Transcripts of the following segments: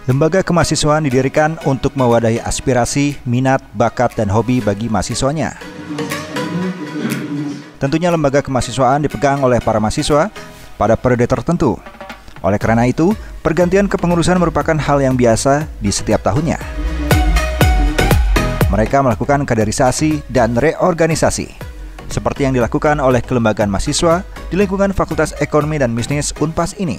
Lembaga kemahasiswaan didirikan untuk mewadahi aspirasi, minat, bakat, dan hobi bagi mahasiswanya. Tentunya lembaga kemahasiswaan dipegang oleh para mahasiswa pada periode tertentu. Oleh karena itu, pergantian kepengurusan merupakan hal yang biasa di setiap tahunnya. Mereka melakukan kaderisasi dan reorganisasi, seperti yang dilakukan oleh kelembagaan mahasiswa di lingkungan Fakultas Ekonomi dan Bisnis Unpas ini.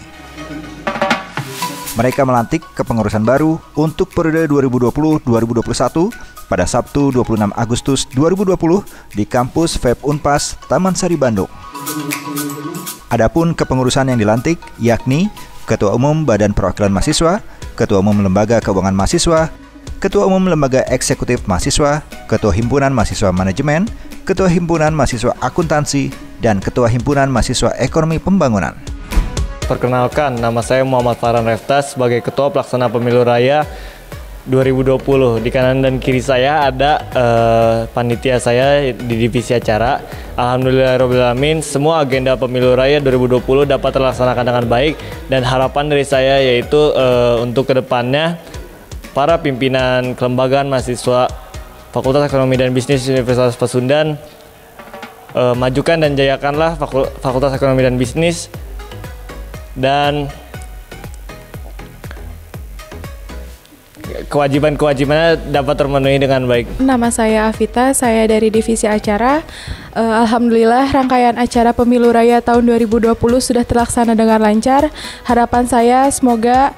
Mereka melantik kepengurusan baru untuk periode 2020-2021 pada Sabtu 26 Agustus 2020 di kampus FEB Unpas, Taman Sari, Bandung. Adapun kepengurusan yang dilantik yakni Ketua Umum Badan Perwakilan Mahasiswa, Ketua Umum Lembaga Keuangan Mahasiswa, Ketua Umum Lembaga Eksekutif Mahasiswa, Ketua Himpunan Mahasiswa Manajemen, Ketua Himpunan Mahasiswa Akuntansi, dan Ketua Himpunan Mahasiswa Ekonomi Pembangunan. Perkenalkan, nama saya Muhammad Farhan Reftas sebagai Ketua Pelaksana Pemilu Raya 2020. Di kanan dan kiri saya ada panitia saya di divisi acara. Alhamdulillahirrahmanirrahim, semua agenda Pemilu Raya 2020 dapat terlaksanakan dengan baik, dan harapan dari saya yaitu untuk kedepannya para pimpinan kelembagaan mahasiswa Fakultas Ekonomi dan Bisnis Universitas Pasundan majukan dan jayakanlah Fakultas Ekonomi dan Bisnis, dan kewajiban-kewajibannya dapat termenuhi dengan baik. Nama saya Afita, saya dari divisi acara. Alhamdulillah rangkaian acara Pemilu Raya tahun 2020 sudah terlaksana dengan lancar. Harapan saya semoga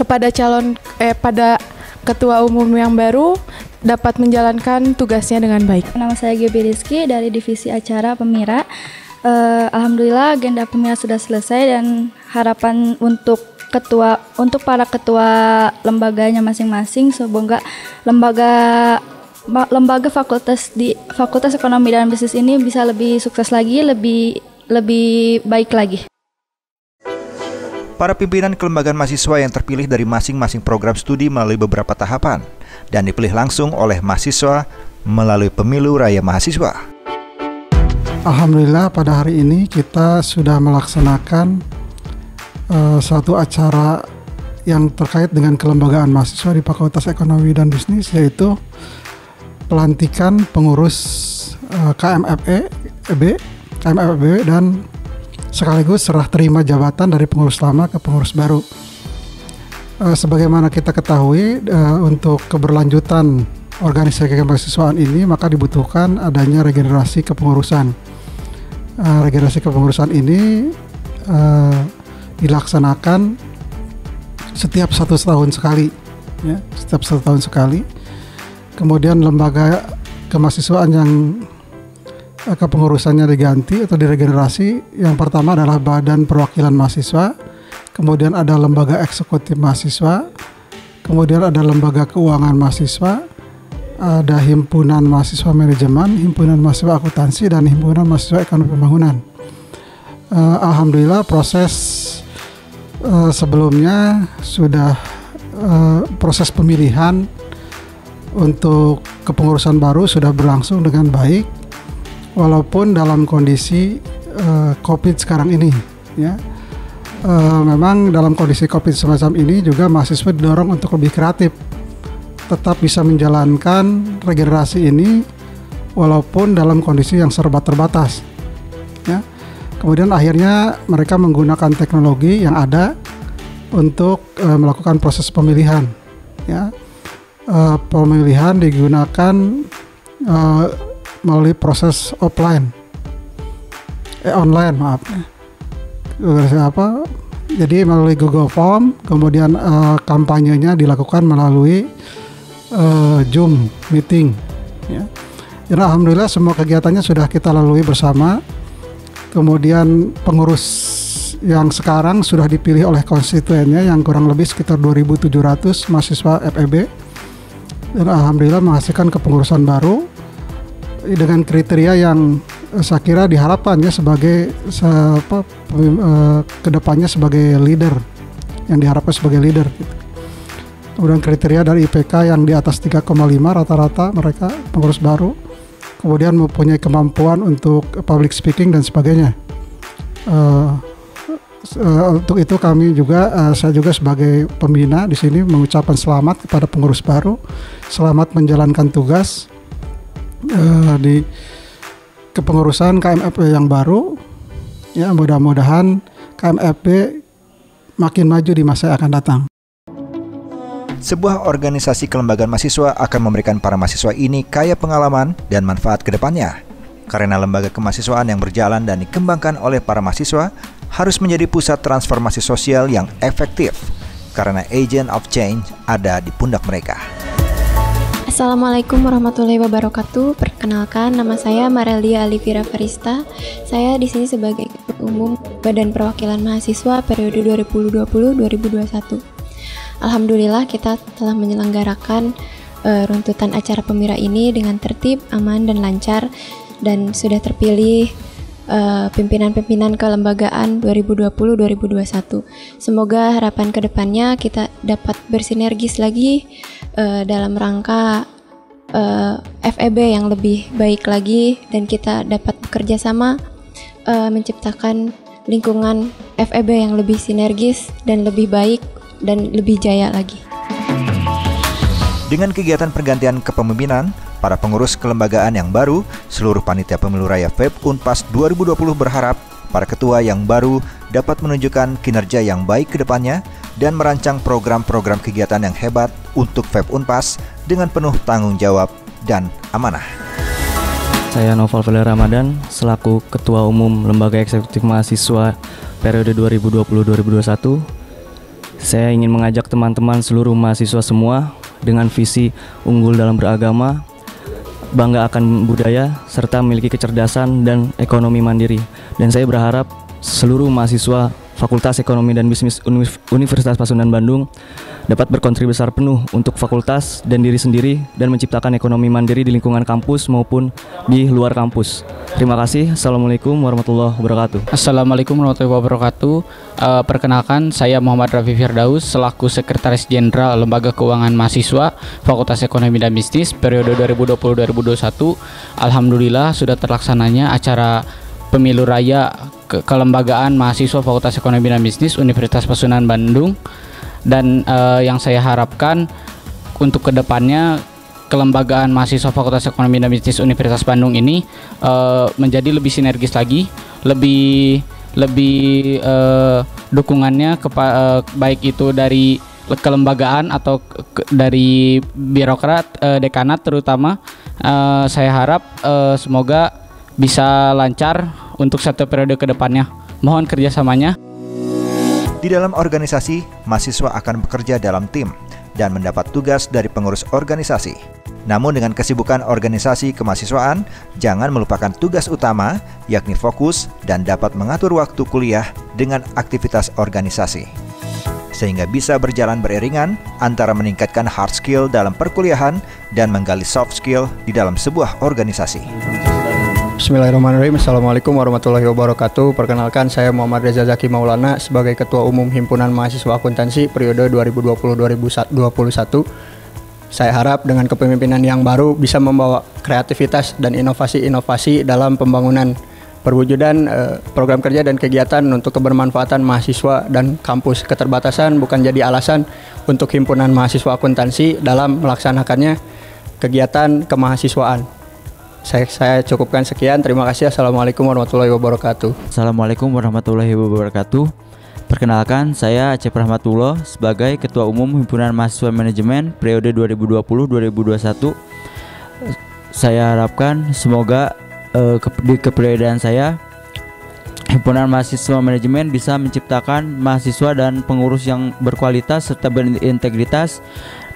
pada Ketua Umum yang baru dapat menjalankan tugasnya dengan baik. Nama saya Gibi Rizky dari divisi acara Pemira. Alhamdulillah agenda Pemira sudah selesai, dan harapan untuk para ketua lembaganya masing-masing, semoga lembaga fakultas Ekonomi dan Bisnis ini bisa lebih sukses lagi, lebih baik lagi. Para pimpinan kelembagaan mahasiswa yang terpilih dari masing-masing program studi melalui beberapa tahapan dan dipilih langsung oleh mahasiswa melalui Pemilu Raya Mahasiswa. Alhamdulillah pada hari ini kita sudah melaksanakan suatu acara yang terkait dengan kelembagaan mahasiswa di Fakultas Ekonomi dan Bisnis, yaitu pelantikan pengurus KMFEB dan sekaligus serah terima jabatan dari pengurus lama ke pengurus baru. Sebagaimana kita ketahui, untuk keberlanjutan organisasi kemahasiswaan ini maka dibutuhkan adanya regenerasi kepengurusan. Regenerasi kepengurusan ini dilaksanakan setiap 1 tahun sekali, ya, setiap 1 tahun sekali. Kemudian lembaga kemahasiswaan yang kepengurusannya diganti atau diregenerasi, yang pertama adalah Badan Perwakilan Mahasiswa, kemudian ada Lembaga Eksekutif Mahasiswa, kemudian ada Lembaga Keuangan Mahasiswa, ada Himpunan Mahasiswa Manajemen, Himpunan Mahasiswa Akuntansi, dan Himpunan Mahasiswa Ekonomi Pembangunan. Alhamdulillah proses sebelumnya sudah proses pemilihan untuk kepengurusan baru sudah berlangsung dengan baik, walaupun dalam kondisi COVID sekarang ini, ya. Memang dalam kondisi COVID semacam ini juga mahasiswa didorong untuk lebih kreatif, tetap bisa menjalankan regenerasi ini walaupun dalam kondisi yang serba terbatas, ya. Kemudian akhirnya mereka menggunakan teknologi yang ada untuk melakukan proses pemilihan, ya. Pemilihan digunakan melalui proses online, maaf. Jadi melalui Google Form, kemudian kampanyenya dilakukan melalui Zoom meeting, ya. Dan alhamdulillah semua kegiatannya sudah kita lalui bersama. Kemudian pengurus yang sekarang sudah dipilih oleh konstituennya yang kurang lebih sekitar 2.700 mahasiswa FEB, dan alhamdulillah menghasilkan kepengurusan baru dengan kriteria yang saya kira diharapkan ya sebagai kedepannya sebagai leader, yang diharapkan sebagai leader gitu. Kemudian kriteria dari IPK yang di atas 3,5 rata-rata mereka pengurus baru, kemudian mempunyai kemampuan untuk public speaking dan sebagainya. Untuk itu kami juga, saya juga sebagai pembina di sini mengucapkan selamat kepada pengurus baru, selamat menjalankan tugas di kepengurusan KMFB yang baru. Ya, mudah-mudahan KMFB makin maju di masa yang akan datang. Sebuah organisasi kelembagaan mahasiswa akan memberikan para mahasiswa ini kaya pengalaman dan manfaat ke depannya. Karena lembaga kemahasiswaan yang berjalan dan dikembangkan oleh para mahasiswa harus menjadi pusat transformasi sosial yang efektif, karena agent of change ada di pundak mereka. Assalamualaikum warahmatullahi wabarakatuh. Perkenalkan, nama saya Marelia Alivira Farista. Saya di sini sebagai Ketua Umum Badan Perwakilan Mahasiswa periode 2020-2021. Alhamdulillah kita telah menyelenggarakan runtutan acara Pemira ini dengan tertib, aman, dan lancar, dan sudah terpilih pimpinan-pimpinan kelembagaan 2020-2021. Semoga harapan kedepannya kita dapat bersinergis lagi dalam rangka FEB yang lebih baik lagi, dan kita dapat bekerja sama menciptakan lingkungan FEB yang lebih sinergis dan lebih baik dan lebih jaya lagi. Dengan kegiatan pergantian kepemimpinan para pengurus kelembagaan yang baru, seluruh panitia pemilu raya FEB Unpas 2020 berharap para ketua yang baru dapat menunjukkan kinerja yang baik ke depannya dan merancang program-program kegiatan yang hebat untuk FEB Unpas dengan penuh tanggung jawab dan amanah. Saya Noval Vela Ramadan, selaku Ketua Umum Lembaga Eksekutif Mahasiswa periode 2020-2021. Saya ingin mengajak teman-teman seluruh mahasiswa semua dengan visi unggul dalam beragama, bangga akan budaya, serta memiliki kecerdasan dan ekonomi mandiri. Dan saya berharap seluruh mahasiswa Fakultas Ekonomi dan Bisnis Universitas Pasundan Bandung dapat berkontribusi besar penuh untuk fakultas dan diri sendiri dan menciptakan ekonomi mandiri di lingkungan kampus maupun di luar kampus. Terima kasih. Assalamualaikum warahmatullahi wabarakatuh. Assalamualaikum warahmatullahi wabarakatuh. Perkenalkan, saya Muhammad Rafi Firdaus selaku Sekretaris Jenderal Lembaga Keuangan Mahasiswa Fakultas Ekonomi dan Bisnis periode 2020-2021. Alhamdulillah sudah terlaksananya acara Pemilu Raya Kelembagaan Mahasiswa Fakultas Ekonomi dan Bisnis Universitas Pasundan Bandung, dan yang saya harapkan untuk kedepannya kelembagaan mahasiswa Fakultas Ekonomi dan Bisnis Universitas Bandung ini menjadi lebih sinergis lagi, lebih dukungannya baik itu dari kelembagaan atau dari birokrat, dekanat terutama. Saya harap semoga bisa lancar untuk satu periode ke depannya. Mohon kerjasamanya. Di dalam organisasi, mahasiswa akan bekerja dalam tim dan mendapat tugas dari pengurus organisasi. Namun dengan kesibukan organisasi kemahasiswaan, jangan melupakan tugas utama, yakni fokus dan dapat mengatur waktu kuliah dengan aktivitas organisasi. Sehingga bisa berjalan beriringan antara meningkatkan hard skill dalam perkuliahan dan menggali soft skill di dalam sebuah organisasi. Bismillahirrahmanirrahim. Assalamualaikum warahmatullahi wabarakatuh. Perkenalkan, saya Muhammad Reza Zaki Maulana sebagai Ketua Umum Himpunan Mahasiswa Akuntansi periode 2020-2021. Saya harap dengan kepemimpinan yang baru bisa membawa kreativitas dan inovasi-inovasi dalam pembangunan perwujudan program kerja dan kegiatan untuk kebermanfaatan mahasiswa dan kampus. Keterbatasan bukan jadi alasan untuk Himpunan Mahasiswa Akuntansi dalam melaksanakannya kegiatan kemahasiswaan. Saya cukupkan sekian. Terima kasih. Assalamualaikum warahmatullahi wabarakatuh. Assalamualaikum warahmatullahi wabarakatuh. Perkenalkan, saya Acep Rahmatullah sebagai Ketua Umum Himpunan Mahasiswa Manajemen periode 2020-2021. Saya harapkan semoga di keperiodaan saya Himpunan Mahasiswa Manajemen bisa menciptakan mahasiswa dan pengurus yang berkualitas serta berintegritas,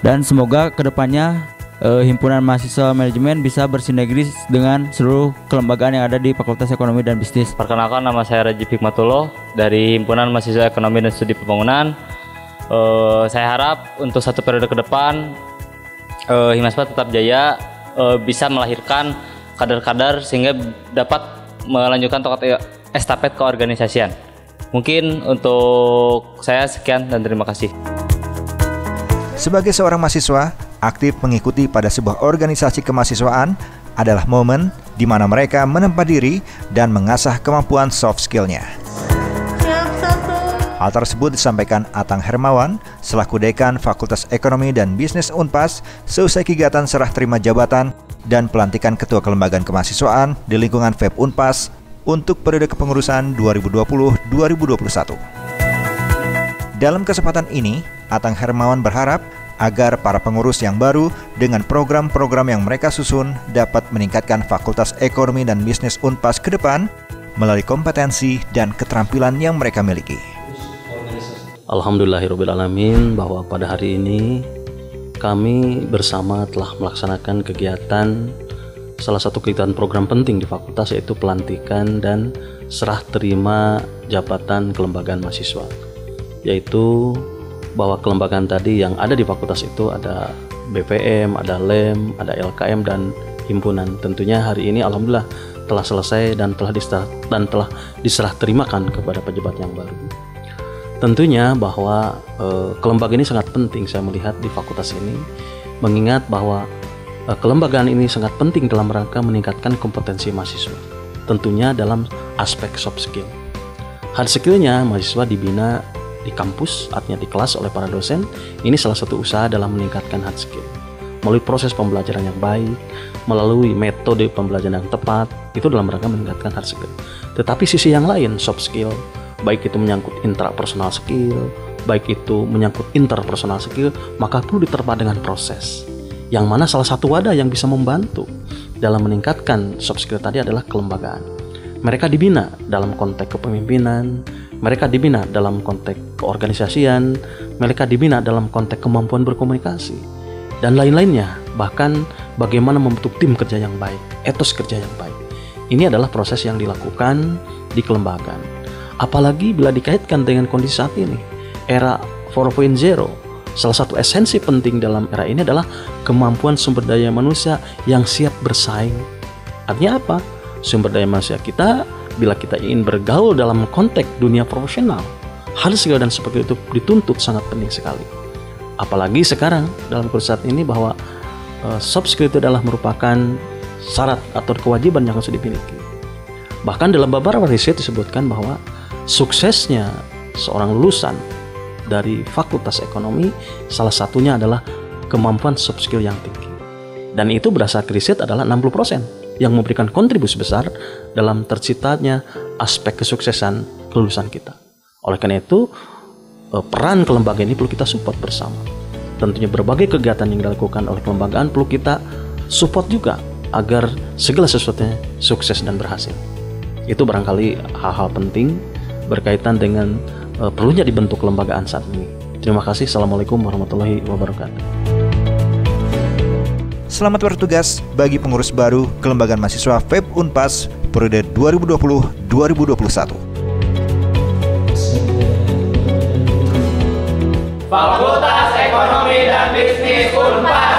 dan semoga kedepannya Himpunan Mahasiswa Manajemen bisa bersinergis dengan seluruh kelembagaan yang ada di Fakultas Ekonomi dan Bisnis. Perkenalkan, nama saya Rajib Hikmatullah dari Himpunan Mahasiswa Ekonomi dan Studi Pembangunan. Saya harap untuk satu periode ke depan Himaspa tetap jaya, bisa melahirkan kader-kader sehingga dapat melanjutkan tongkat estafet keorganisasian. Mungkin untuk saya sekian dan terima kasih. Sebagai seorang mahasiswa, aktif mengikuti pada sebuah organisasi kemahasiswaan adalah momen di mana mereka menempa diri dan mengasah kemampuan soft skill-nya. Hal tersebut disampaikan Atang Hermawan selaku Dekan Fakultas Ekonomi dan Bisnis Unpas seusai kegiatan serah terima jabatan dan pelantikan Ketua Kelembagaan Kemahasiswaan di lingkungan FEB Unpas untuk periode kepengurusan 2020-2021. Dalam kesempatan ini, Atang Hermawan berharap agar para pengurus yang baru dengan program-program yang mereka susun dapat meningkatkan Fakultas Ekonomi dan Bisnis Unpas ke depan melalui kompetensi dan keterampilan yang mereka miliki. Alhamdulillahirrabbilalamin bahwa pada hari ini kami bersama telah melaksanakan kegiatan salah satu kegiatan program penting di fakultas, yaitu pelantikan dan serah terima jabatan kelembagaan mahasiswa, yaitu bahwa kelembagaan tadi yang ada di fakultas itu ada BPM, ada LEM, ada LKM dan himpunan. Tentunya hari ini alhamdulillah telah selesai dan telah diserah terimakan kepada pejabat yang baru. Tentunya bahwa kelembagaan ini sangat penting saya melihat di fakultas ini, mengingat bahwa kelembagaan ini sangat penting dalam rangka meningkatkan kompetensi mahasiswa. Tentunya dalam aspek soft skill. Hard skill-nya mahasiswa dibina di kampus, artinya di kelas oleh para dosen. Ini salah satu usaha dalam meningkatkan hard skill. Melalui proses pembelajaran yang baik, melalui metode pembelajaran yang tepat, itu dalam rangka meningkatkan hard skill. Tetapi sisi yang lain, soft skill, baik itu menyangkut intrapersonal skill, baik itu menyangkut interpersonal skill, maka perlu diterpa dengan proses. Yang mana salah satu wadah yang bisa membantu dalam meningkatkan soft skill tadi adalah kelembagaan. Mereka dibina dalam konteks kepemimpinan, mereka dibina dalam konteks keorganisasian, mereka dibina dalam konteks kemampuan berkomunikasi, dan lain-lainnya. Bahkan bagaimana membentuk tim kerja yang baik, etos kerja yang baik. Ini adalah proses yang dilakukan di kelembagaan. Apalagi bila dikaitkan dengan kondisi saat ini, era 4.0, salah satu esensi penting dalam era ini adalah kemampuan sumber daya manusia yang siap bersaing. Artinya apa? Sumber daya manusia kita, bila kita ingin bergaul dalam konteks dunia profesional, hard skill dan seperti itu dituntut sangat penting sekali. Apalagi sekarang dalam kondisi saat ini bahwa soft skill itu adalah merupakan syarat atau kewajiban yang harus dimiliki. Bahkan dalam beberapa riset disebutkan bahwa suksesnya seorang lulusan dari Fakultas Ekonomi salah satunya adalah kemampuan soft skill yang tinggi. Dan itu berdasarkan riset adalah 60% yang memberikan kontribusi besar dalam terciptanya aspek kesuksesan kelulusan kita. Oleh karena itu, peran kelembagaan ini perlu kita support bersama. Tentunya berbagai kegiatan yang dilakukan oleh kelembagaan perlu kita support juga agar segala sesuatunya sukses dan berhasil. Itu barangkali hal-hal penting berkaitan dengan perlunya dibentuk kelembagaan saat ini. Terima kasih. Assalamualaikum warahmatullahi wabarakatuh. Selamat bertugas bagi pengurus baru Kelembagaan Mahasiswa FEB Unpas periode 2020-2021. Fakultas Ekonomi dan Bisnis Unpas.